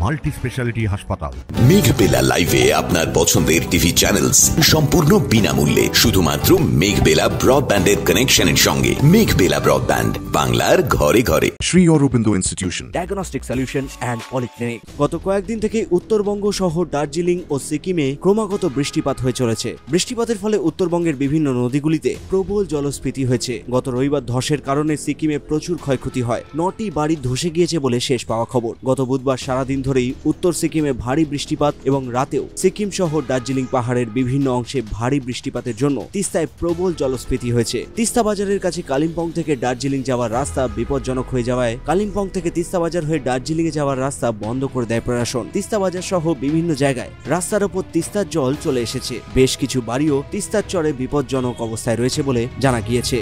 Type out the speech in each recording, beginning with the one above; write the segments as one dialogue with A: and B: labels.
A: Multi speciality হাসপাতাল।
B: মেঘবেলা লাইভে আপনার পছন্দের টিভি চ্যানেলস সম্পূর্ণ বিনামূল্যে শুধুমাত্র মেঘবেলা ব্রডব্যান্ডের কানেকশনের সঙ্গে। মেঘবেলা ব্রডব্যান্ড, বাংলার ঘরে ঘরে।
C: Sri Aurobindo Institution,
D: diagnostic solution and polyclinic. গত কয়েকদিন থেকে উত্তরবঙ্গ সহ দার্জিলিং ও সিকিমে ক্রমাগত বৃষ্টিপাত হয়ে চলেছে। বৃষ্টিপাতের ফলে উত্তরবঙ্গের বিভিন্ন নদীগুলিতে প্রবল জলস্ফীতি হয়েছে। গত রবিবার ধসের কারণে সিকিমে প্রচুর ক্ষয়ক্ষতি হয়। 9টি বাড়ি ধসে গিয়েছে বলে শেষ পাওয়া খবর। গত বুধবার সারাদিন ধরেই উত্তর সিকিমে ভারী বৃষ্টিপাত এবং রাতেও সিকিম সহ দার্জিলিং পাহাড়ের বিভিন্ন অংশে ভারী বৃষ্টিপাতের জন্য তিস্তায় প্রবল জলস্ফীতি হয়েছে। তিস্তা বাজারের কাছে কালিম্পং থেকে দার্জিলিং যাওয়ার রাস্তা বিপজ্জনক হয়ে যাওয়ায় কালিম্পং থেকে তিস্তা বাজার হয়ে দার্জিলিং এ যাওয়ার রাস্তা বন্ধ করে দেয় প্রশাসন। তিস্তা বাজার সহ বিভিন্ন জায়গায় রাস্তার উপর তিস্তার জল চলে এসেছে। বেশ কিছু বাড়িও তিস্তার চরে বিপজ্জনক অবস্থায় রয়েছে বলে জানা গিয়েছে।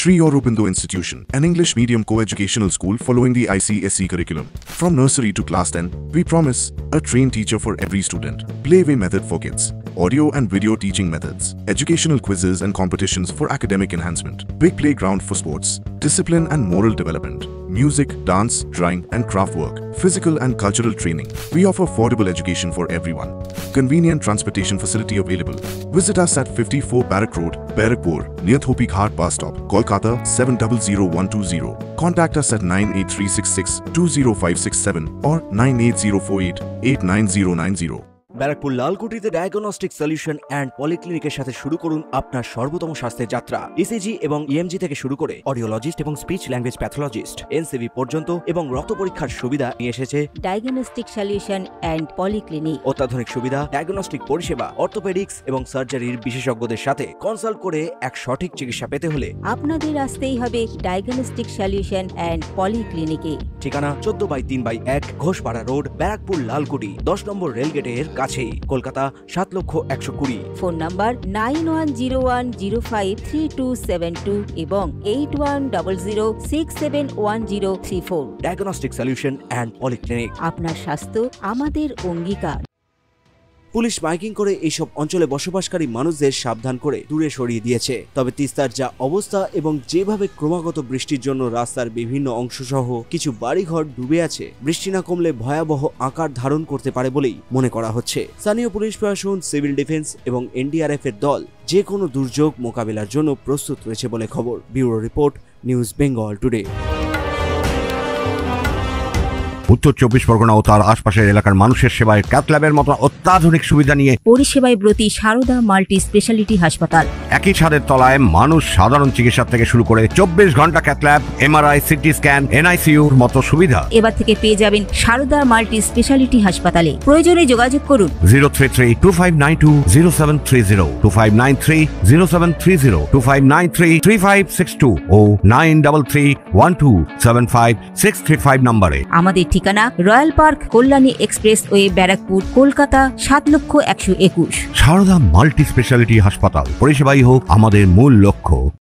C: Sri Aurobindo Institution, an English medium co-educational school following the ICSE curriculum. From nursery to class 10, we promise a trained teacher for every student, playway method for kids, audio and video teaching methods, educational quizzes and competitions for academic enhancement, big playground for sports, discipline and moral development, music, dance, drawing and craft work, physical and cultural training. We offer affordable education for everyone. Convenient transportation facility available. Visit us at 54 Barrack Road, Barakpur, near Thopi Ghat bus stop, Kolkata 700120. Contact us at 98366 20567 or 98048 89090.
D: Barrackpore লালকুটিতে diagnostic solution and পলিক্লিনিকের সাথে শুরু করুন আপনার সর্বোত্তম স্বাস্থ্যের যাত্রা। ECG এবং ইএমজি থেকে শুরু করে অডিওলজিস্ট এবং স্পিচ ল্যাঙ্গুয়েজ প্যাথোলজিস্ট, এনসিভি পর্যন্ত এবং রক্ত পরীক্ষার সুবিধা নিয়ে এসেছে
E: ডায়াগনস্টিক সলিউশন অ্যান্ড পলিক্লিনিক।
D: অত্যাধুনিক সুবিধা, ডায়াগনস্টিক পরিষেবা, অর্থোপেডিক্স এবং সার্জারির বিশেষজ্ঞদের সাথে কনসাল্ট করে এক সঠিক চিকিৎসা পেতে হলে
E: আপনাদের আসতেই হবে ডায়াগনস্টিক সলিউশন অ্যান্ড পলিক্লিনিকে।
D: ঠিকানা 14/3/1 ঘোষপাড়া রোড, ব্যারাকপুর লালকুটি, 10 নম্বর রেলগেটের কাছেই, কলকাতা 7,120,000।
E: ফোন নাম্বার 9101053272 এবং 8100671034।
D: Diagnostic solution and polyclinic.
E: আপনার স্বাস্থ্য আমাদের অঙ্গীকার।
D: পুলিশ মাইকিং করে এইসব অঞ্চলে বসবাসকারী মানুষদের সাবধান করে দূরে সরিয়ে দিয়েছে। তবে তিস্তার যা অবস্থা এবং যেভাবে ক্রমাগত বৃষ্টির জন্য রাস্তার বিভিন্ন অংশ সহ কিছু বাড়িঘর ডুবে আছে, বৃষ্টি না কমলে ভয়াবহ আকার ধারণ করতে পারে বলেই মনে করা হচ্ছে। স্থানীয় পুলিশ প্রশাসন, সিভিল ডিফেন্স এবং এনডিআরএফ এর দল যে কোনো দুর্যোগ মোকাবিলার জন্য প্রস্তুত রয়েছে বলে খবর। Bureau report, news Bengal today.
A: উত্তর 24 পরগনা ও তার আশপাশের এলাকার মানুষের সেবায় ক্যাথ ল্যাবের মতো অত্যাধুনিক সুবিধা নিয়ে
E: পরিষেবায় ব্রতী সারদা মাল্টি স্পেশালিটি হাসপাতাল।
A: একই ছাদের তলায় মানুষ সাধারণ চিকিৎসা থেকে শুরু করে 24 ঘন্টা cath lab, MRI, CT scan, এনআইসিইউর মতো সুবিধা
E: এবার থেকে পেয়ে যাবেন সারদা মাল্টি স্পেশালিটি হাসপাতালে। প্রয়োজনে যোগাযোগ করুন
A: 033-2592-0730, 2593-0730, 2593-3562 ও 9331275635 নম্বরে।
E: আমাদের ঠিকানা royal park, Kalyani expressway, Barrackpore, Kolkata 7,121,000।
A: Sarada multi speciality হাসপাতাল, পরিষেবাই হোক আমাদের মূল লক্ষ্য।